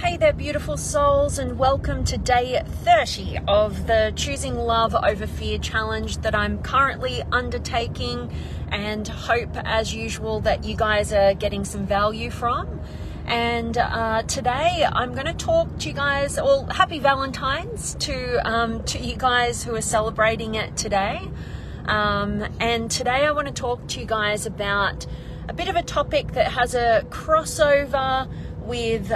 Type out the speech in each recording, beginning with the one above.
Hey there, beautiful souls, and welcome to day 30 of the Choosing Love Over Fear challenge that I'm currently undertaking, and hope, as usual, that you guys are getting some value from. And today I'm going to talk to you guys, well, happy Valentine's to you guys who are celebrating it today. And today I want to talk to you guys about a bit of a topic that has a crossover with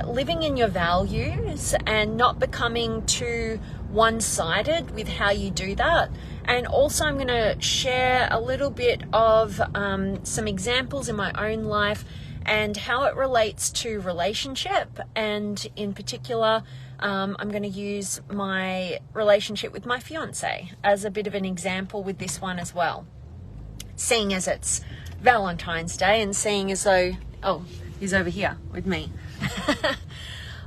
living in your values and not becoming too one-sided with how you do that. And also I'm going to share a little bit of some examples in my own life and how it relates to relationship, and in particular I'm going to use my relationship with my fiance as a bit of an example with this one as well, seeing as it's Valentine's Day and seeing as though, oh, he's over here with me.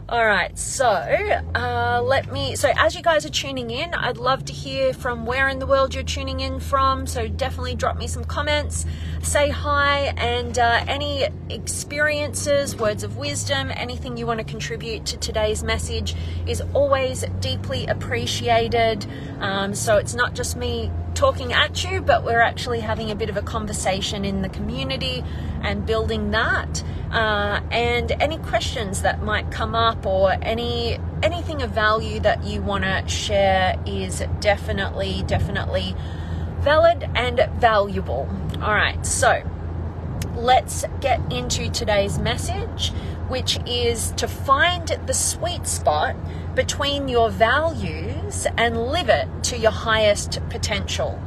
All right, so as you guys are tuning in, I'd love to hear from where in the world you're tuning in from. So definitely drop me some comments, say hi, and any experiences, words of wisdom, anything you want to contribute to today's message is always deeply appreciated. So it's not just me talking at you, but we're actually having a bit of a conversation in the community and building that. And any questions that might come up or anything of value that you want to share is definitely valid and valuable. All right, so let's get into today's message, which is to find the sweet spot between your values and live it to your highest potential.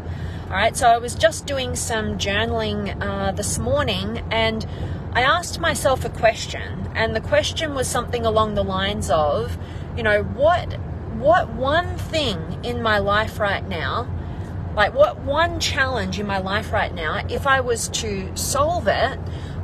All right, so I was just doing some journaling this morning, and I asked myself a question, and the question was something along the lines of, you know, what one thing in my life right now, like what one challenge in my life right now, if I was to solve it,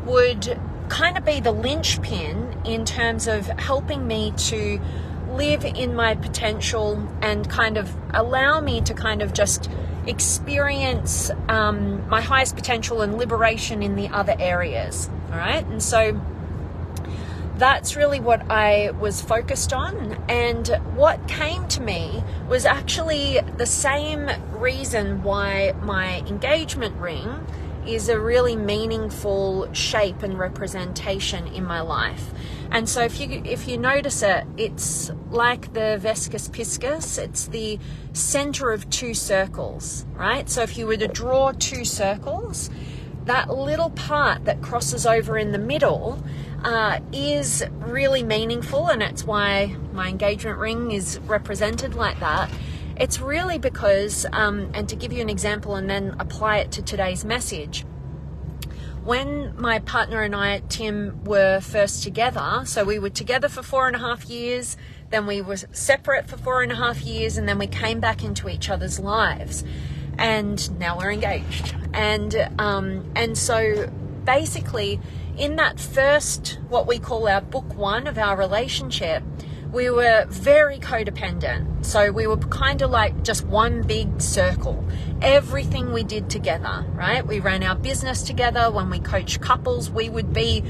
would kind of be the linchpin in terms of helping me to live in my potential and kind of allow me to kind of just experience my highest potential and liberation in the other areas. All right, and so that's really what I was focused on, and what came to me was actually the same reason why my engagement ring is a really meaningful shape and representation in my life. And so if you notice it, it's like the Vescus Piscis, it's the center of two circles, right? So if you were to draw two circles, that little part that crosses over in the middle is really meaningful, and it's why my engagement ring is represented like that. It's really because, and to give you an example and then apply it to today's message, when my partner and I, Tim, were first together, so we were together for 4.5 years, then we were separate for 4.5 years, and then we came back into each other's lives, and now we're engaged. And so basically in that first, what we call our book one of our relationship, we were very codependent. So we were kind of like just one big circle. Everything we did together, right? We ran our business together. When we coached couples, we would be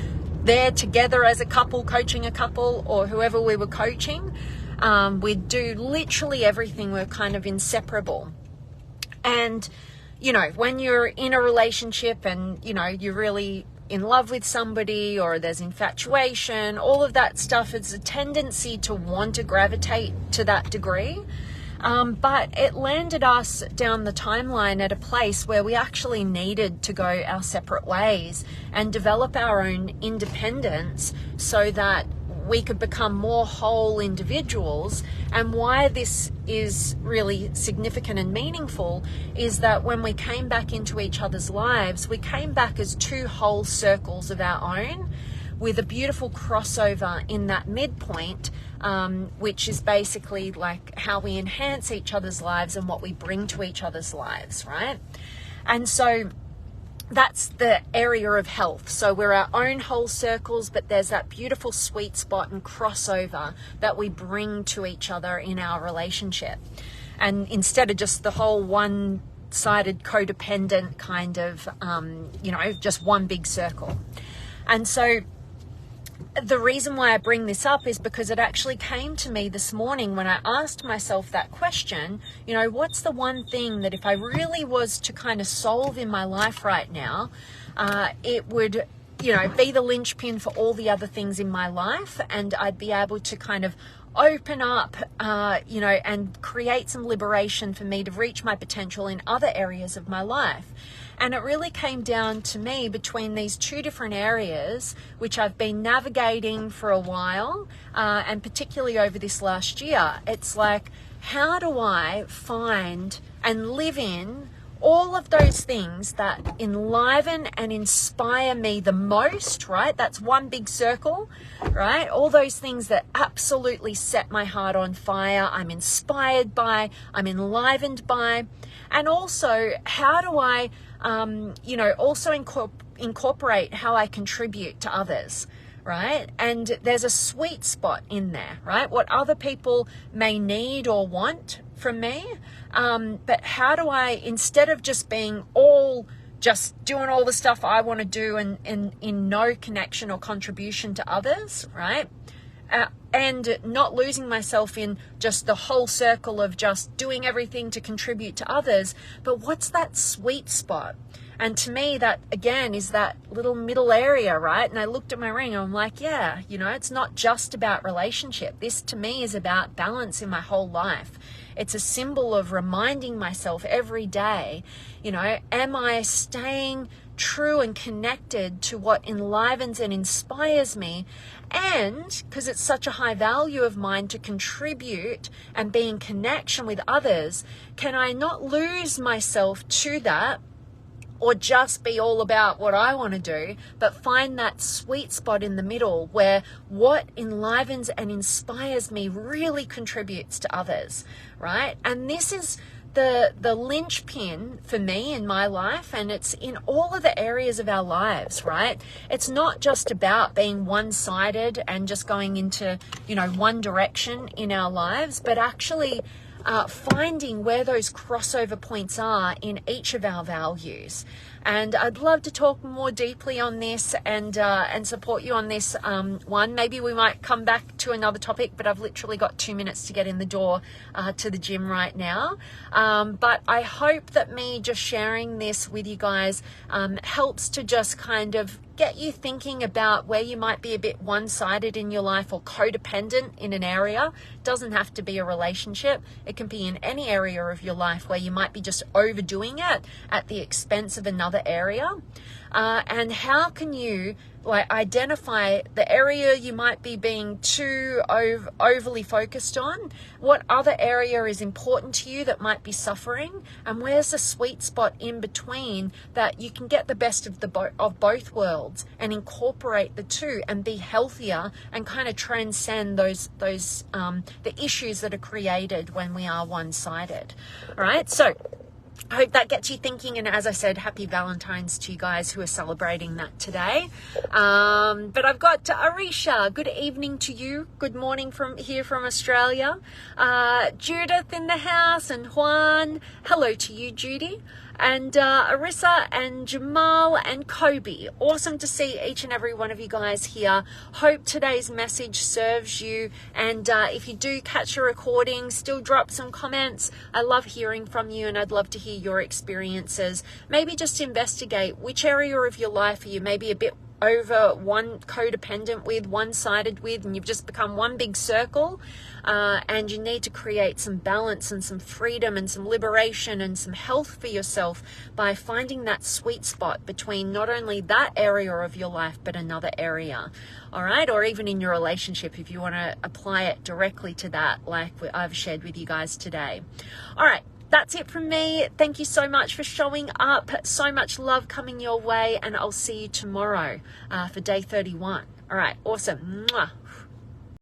there together as a couple, coaching a couple or whoever we were coaching. We'd do literally everything. We're kind of inseparable. And, you know, when you're in a relationship and, you know, you're really in love with somebody, or there's infatuation, all of that stuff, it's a tendency to want to gravitate to that degree. But it landed us down the timeline at a place where we actually needed to go our separate ways and develop our own independence so that we could become more whole individuals. And why this is really significant and meaningful is that when we came back into each other's lives, we came back as two whole circles of our own, with a beautiful crossover in that midpoint, which is basically like how we enhance each other's lives and what we bring to each other's lives, right? And so that's the area of health. So we're our own whole circles, but there's that beautiful sweet spot and crossover that we bring to each other in our relationship. And instead of just the whole one-sided codependent kind of, just one big circle. And so the reason why I bring this up is because it actually came to me this morning when I asked myself that question, you know, what's the one thing that if I really was to kind of solve in my life right now, it would, you know, be the linchpin for all the other things in my life, and I'd be able to kind of open up, you know, and create some liberation for me to reach my potential in other areas of my life. And it really came down to me between these two different areas, which I've been navigating for a while, and particularly over this last year. It's like, how do I find and live in all of those things that enliven and inspire me the most, right? That's one big circle, right? All those things that absolutely set my heart on fire, I'm inspired by, I'm enlivened by. And also, how do I, you know, also incorporate how I contribute to others, right? And there's a sweet spot in there, right? What other people may need or want from me, but how do I, instead of just being just doing all the stuff I want to do and in no connection or contribution to others, right? And not losing myself in just the whole circle of just doing everything to contribute to others, but what's that sweet spot? And to me, that again is that little middle area, right? And I looked at my ring and I'm like, yeah, you know, it's not just about relationship. This to me is about balance in my whole life. It's a symbol of reminding myself every day, you know, am I staying true and connected to what enlivens and inspires me? And because it's such a high value of mine to contribute and be in connection with others, can I not lose myself to that, or just be all about what I want to do, but find that sweet spot in the middle where what enlivens and inspires me really contributes to others, right? And this is the linchpin for me in my life, and it's in all of the areas of our lives, right? It's not just about being one-sided and just going into, you know, one direction in our lives, but actually finding where those crossover points are in each of our values. And I'd love to talk more deeply on this and support you on this one. Maybe we might come back to another topic, but I've literally got 2 minutes to get in the door to the gym right now. But I hope that me just sharing this with you guys helps to just kind of get you thinking about where you might be a bit one-sided in your life or codependent in an area. It doesn't have to be a relationship. It can be in any area of your life where you might be just overdoing it at the expense of another area. And how can you identify the area you might be being too overly focused on? What other area is important to you that might be suffering? And where's the sweet spot in between that you can get the best of both worlds and incorporate the two and be healthier and kind of transcend those the issues that are created when we are one-sided. All right, so I hope that gets you thinking, and as I said, happy Valentine's to you guys who are celebrating that today. But I've got Arisha, good evening to you. Good morning from Australia. Judith in the house, and Juan. Hello to you, Judy. And Arissa and Jamal and Kobe. Awesome to see each and every one of you guys here. Hope today's message serves you. And if you do catch a recording, still drop some comments. I love hearing from you, and I'd love to hear your experiences. Maybe just investigate which area of your life are you maybe a bit over codependent with, one-sided with, and you've just become one big circle, and you need to create some balance and some freedom and some liberation and some health for yourself by finding that sweet spot between not only that area of your life but another area. All right, or even in your relationship if you want to apply it directly to that, like I've shared with you guys today. All right, that's it from me. Thank you so much for showing up. So much love coming your way, and I'll see you tomorrow for day 31. All right, awesome. Mwah.